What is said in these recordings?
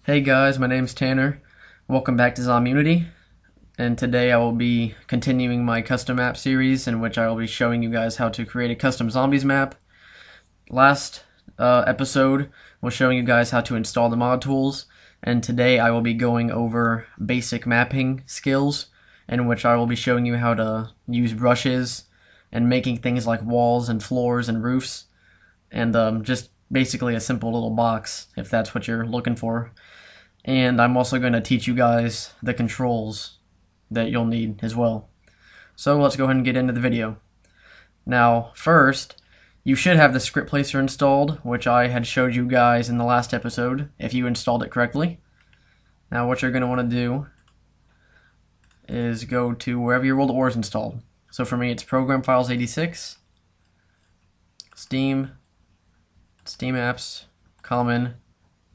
Hey guys, my name's Tanner. Welcome back to Zomunity, and today I will be continuing my custom map series in which I will be showing you guys how to create a custom zombies map. Last episode was showing you guys how to install the mod tools, and today I will be going over basic mapping skills in which I will be showing you how to use brushes and making things like walls and floors and roofs, and just basically a simple little box if that's what you're looking for. And I'm also going to teach you guys the controls that you'll need as well. So let's go ahead and get into the video. Now first, you should have the script placer installed, which I had showed you guys in the last episode if you installed it correctly. Now what you're going to want to do is go to wherever your World at War is installed. So for me it's Program Files 86, Steam, Steam Apps, Common,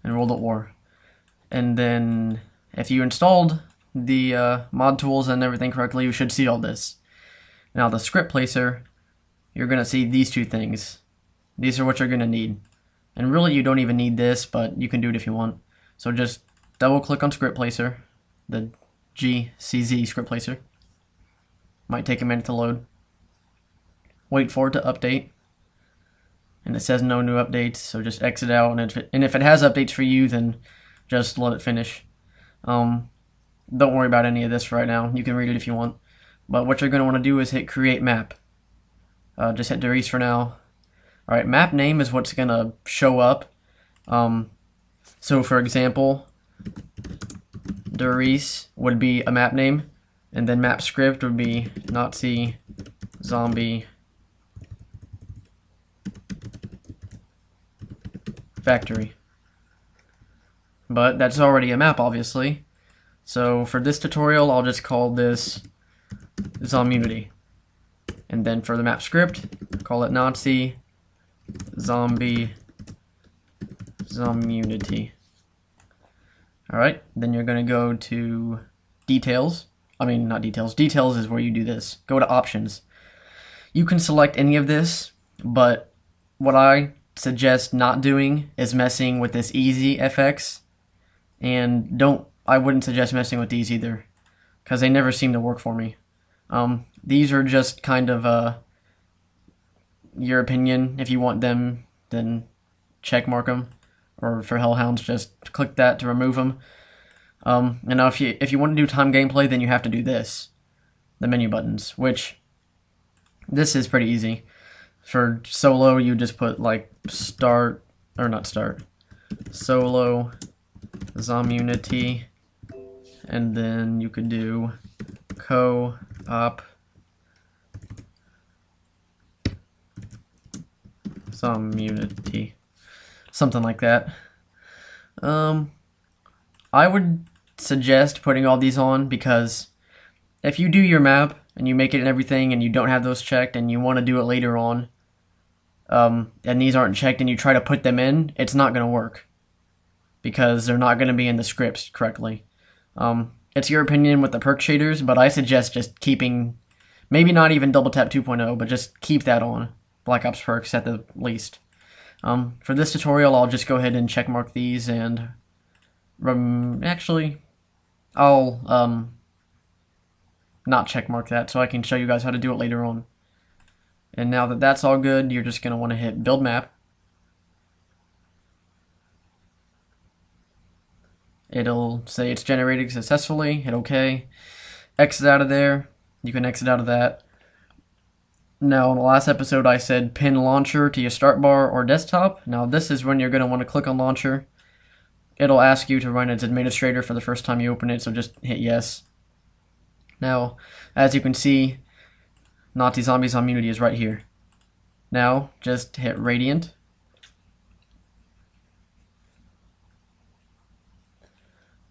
and World at War. And then if you installed the mod tools and everything correctly, you should see all this. Now the script placer, you're going to see these two things. These are what you're going to need. And really you don't even need this, but you can do it if you want. So just double click on script placer, the GCZ script placer. Might take a minute to load. Wait for it to update. And it says no new updates, so just exit out, and if it has updates for you, then just let it finish. Don't worry about any of this right now. You can read it if you want. But what you're going to want to do is hit create map. Just hit Derice for now. Alright, map name is what's going to show up. So for example, Derice would be a map name, and then map script would be Nazi Zombie Factory. But that's already a map, obviously. So for this tutorial, I'll just call this Zomunity. And then for the map script, call it Nazi Zombie Zomunity. Alright, then you're going to go to details. I mean, not details. Details is where you do this. Go to options. You can select any of this, but what I suggest not doing is messing with this easy FX. And I wouldn't suggest messing with these either, because they never seem to work for me. These are just kind of your opinion. If you want them, then check mark them, or for Hellhounds, just click that to remove them. And now if you want to do time gameplay, then you have to do this, the menu buttons, which this is pretty easy. For solo, you just put like start, or not start, solo Zomunity, and then you could do co-op Zomunity, something like that. I would suggest putting all these on, because if you do your map and you make it and everything and you don't have those checked and you want to do it later on, and these aren't checked and you try to put them in, it's not going to work, because they're not going to be in the scripts correctly. It's your opinion with the perk shaders, but I suggest just keeping, maybe not even double tap 2.0, but just keep that on, Black Ops perks at the least. For this tutorial, I'll just go ahead and check mark these, and actually, I'll not check mark that so I can show you guys how to do it later on. And now that that's all good, you're just going to want to hit build map. It'll say it's generated successfully, hit OK, exit out of there, you can exit out of that. Now in the last episode I said pin launcher to your start bar or desktop. Now this is when you're going to want to click on launcher. It'll ask you to run as administrator for the first time you open it, so just hit yes. Now, as you can see, Nazi Zombie Zomunity is right here. Now, just hit Radiant.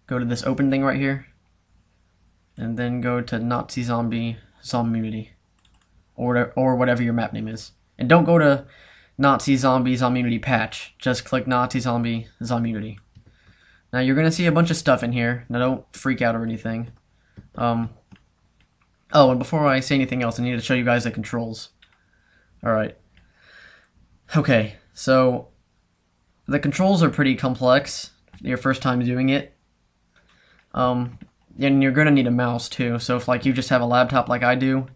Go to this open thing right here, and then go to Nazi Zombie Zomunity, or whatever your map name is. And don't go to Nazi Zombie Zomunity patch, just click Nazi Zombie Zomunity. Now you're going to see a bunch of stuff in here. Now don't freak out or anything. Oh, and before I say anything else, I need to show you guys the controls. Alright. Okay, so the controls are pretty complex your first time doing it. And you're gonna need a mouse too. So if like you just have a laptop like I do,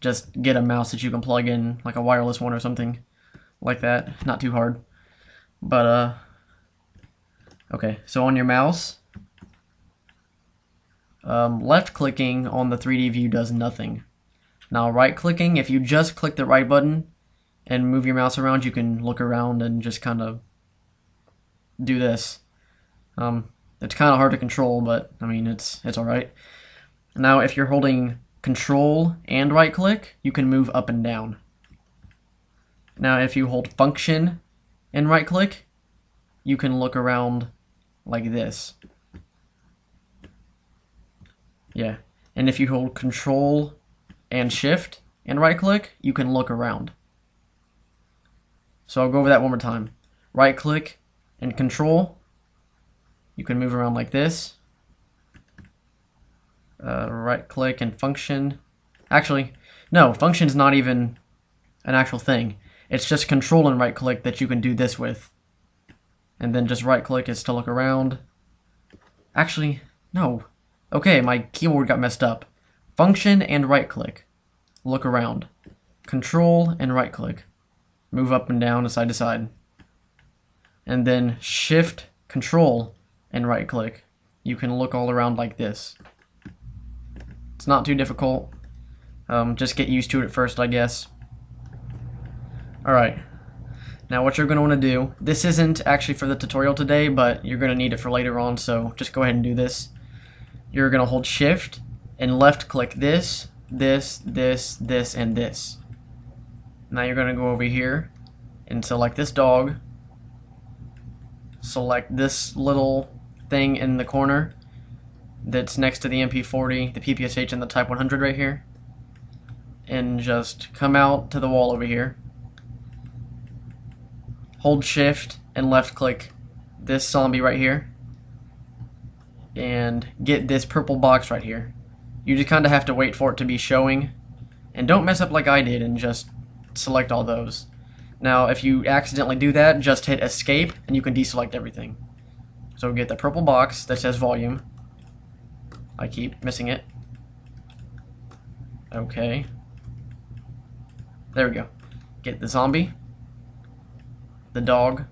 just get a mouse that you can plug in, like a wireless one or something like that. Not too hard. But okay, so on your mouse, left clicking on the 3D view does nothing. Now right clicking, if you just click the right button and move your mouse around, you can look around and just kind of do this. It's kind of hard to control, but I mean it's alright. Now if you're holding Control and right click, you can move up and down. Now if you hold Function and right click, you can look around like this. Yeah, and if you hold Control and Shift and right click, you can look around. So I'll go over that one more time. Right click and Control, you can move around like this. Right click and Function. Actually, no, Function's not even an actual thing. It's just Control and right click that you can do this with. And then just right click is to look around. Actually, no. Okay, my keyboard got messed up. Function and right click. Look around. Control and right click. Move up and down, side to side. And then Shift, Control, and right click. You can look all around like this. It's not too difficult. Just get used to it at first, I guess. Alright. Now what you're going to want to do, this isn't actually for the tutorial today, but you're going to need it for later on, so just go ahead and do this. You're going to hold Shift and left click this, this, this, this, and this. Now you're going to go over here and select this dog. Select this little thing in the corner that's next to the MP40, the PPSH, and the Type 100 right here. And just come out to the wall over here. Hold Shift and left click this zombie right here. And get this purple box right here. You just kind of have to wait for it to be showing. And don't mess up like I did and just select all those. Now if you accidentally do that, just hit escape and you can deselect everything. So get the purple box that says volume. I keep missing it. Okay. There we go. Get the zombie, the dog,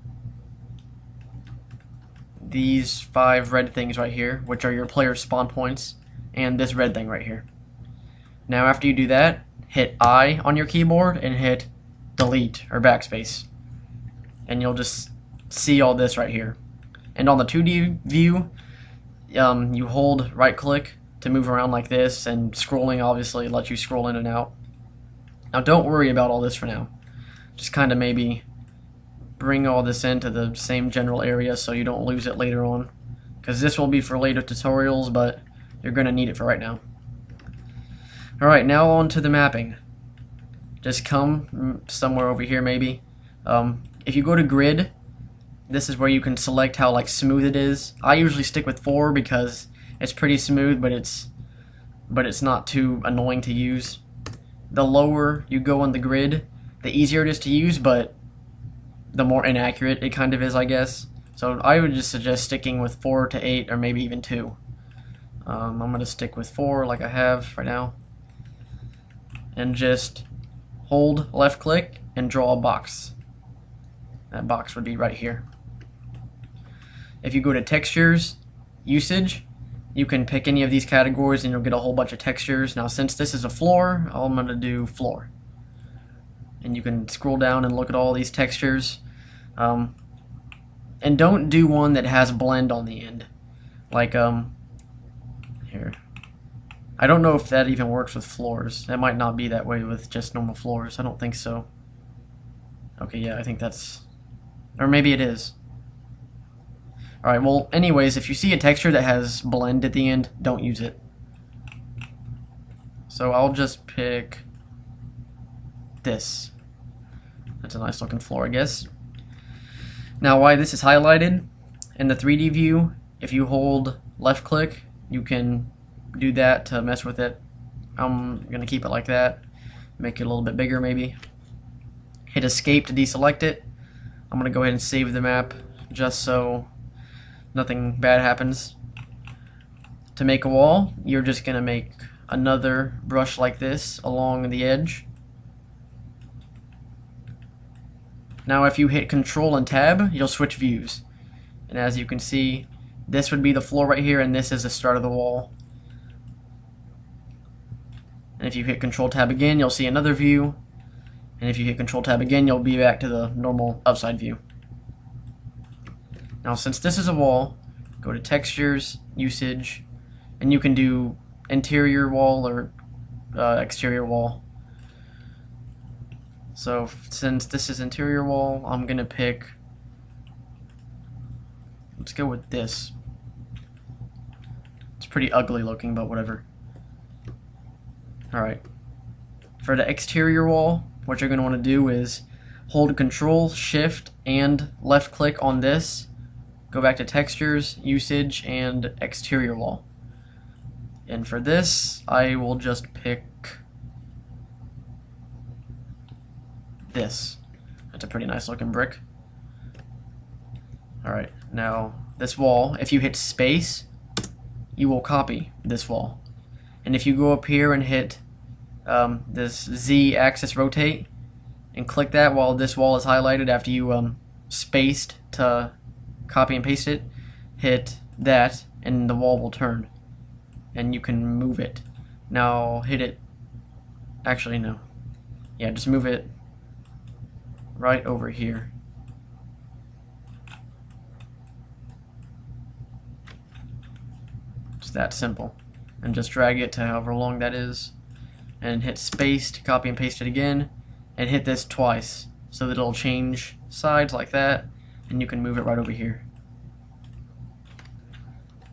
these 5 red things right here, which are your player spawn points, and this red thing right here. Now after you do that, hit I on your keyboard and hit delete or backspace. And you'll just see all this right here. And on the 2D view, you hold right click to move around like this, and scrolling obviously lets you scroll in and out. Now don't worry about all this for now. Just kind of maybe bring all this into the same general area so you don't lose it later on. Because this will be for later tutorials, but you're going to need it for right now. Alright, now on to the mapping. Just come somewhere over here maybe. If you go to grid, this is where you can select how like smooth it is. I usually stick with 4 because it's pretty smooth, but it's not too annoying to use. The lower you go on the grid, the easier it is to use, but the more inaccurate it kind of is, I guess. So I would just suggest sticking with 4 to 8 or maybe even 2. I'm going to stick with 4 like I have right now. And just hold left click and draw a box. That box would be right here. If you go to textures, usage, you can pick any of these categories and you'll get a whole bunch of textures. Now since this is a floor, I'm going to do floor. And you can scroll down and look at all these textures. And don't do one that has blend on the end. Like, here. I don't know if that even works with floors. That might not be that way with just normal floors. I don't think so. Okay, yeah, I think that's... Or maybe it is. Alright, well, anyways, if you see a texture that has blend at the end, don't use it. So I'll just pick this. That's a nice looking floor, I guess. Now, why this is highlighted, in the 3D view, if you hold left click, you can do that to mess with it. I'm going to keep it like that. Make it a little bit bigger, maybe. Hit escape to deselect it. I'm going to go ahead and save the map just so nothing bad happens. To make a wall, you're just going to make another brush like this along the edge. Now if you hit Control and Tab, you'll switch views. And as you can see, this would be the floor right here, and this is the start of the wall. And if you hit Control Tab again, you'll see another view. And if you hit Control Tab again, you'll be back to the normal upside view. Now since this is a wall, go to Textures, Usage, and you can do interior wall or exterior wall. So since this is interior wall, I'm gonna pick, let's go with this. It's pretty ugly looking, but whatever. Alright, for the exterior wall, what you're gonna want to do is hold Control, Shift, and left click on this, go back to Textures, Usage, and Exterior Wall. And for this, I will just pick this. That's a pretty nice looking brick. Alright, now this wall, if you hit space, you will copy this wall. And if you go up here and hit this Z axis rotate and click that while this wall is highlighted after you spaced to copy and paste it, hit that and the wall will turn. And you can move it. Now hit it, actually no. Yeah, just move it right over here. It's that simple. And just drag it to however long that is. And hit space to copy and paste it again. And hit this twice so that it'll change sides like that. And you can move it right over here.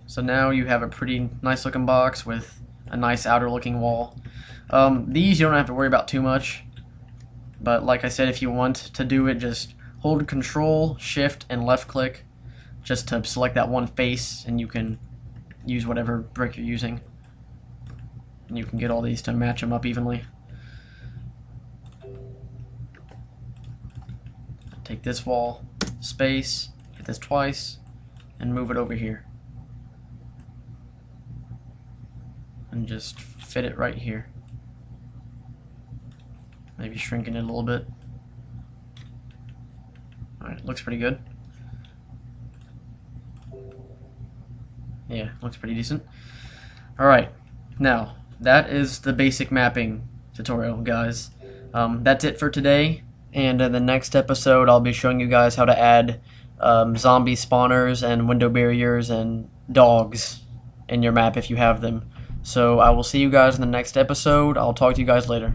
So now you have a pretty nice looking box with a nice outer looking wall. These you don't have to worry about too much, but like I said, if you want to do it, just hold Control, Shift, and left click just to select that one face, and you can use whatever brick you're using. And you can get all these to match them up evenly. Take this wall, space, hit this twice, and move it over here. And just fit it right here. Maybe shrinking it a little bit. Alright, looks pretty good. Yeah, looks pretty decent. Alright, now that is the basic mapping tutorial, guys. That's it for today, and in the next episode I'll be showing you guys how to add zombie spawners and window barriers and dogs in your map if you have them. So I will see you guys in the next episode. I'll talk to you guys later.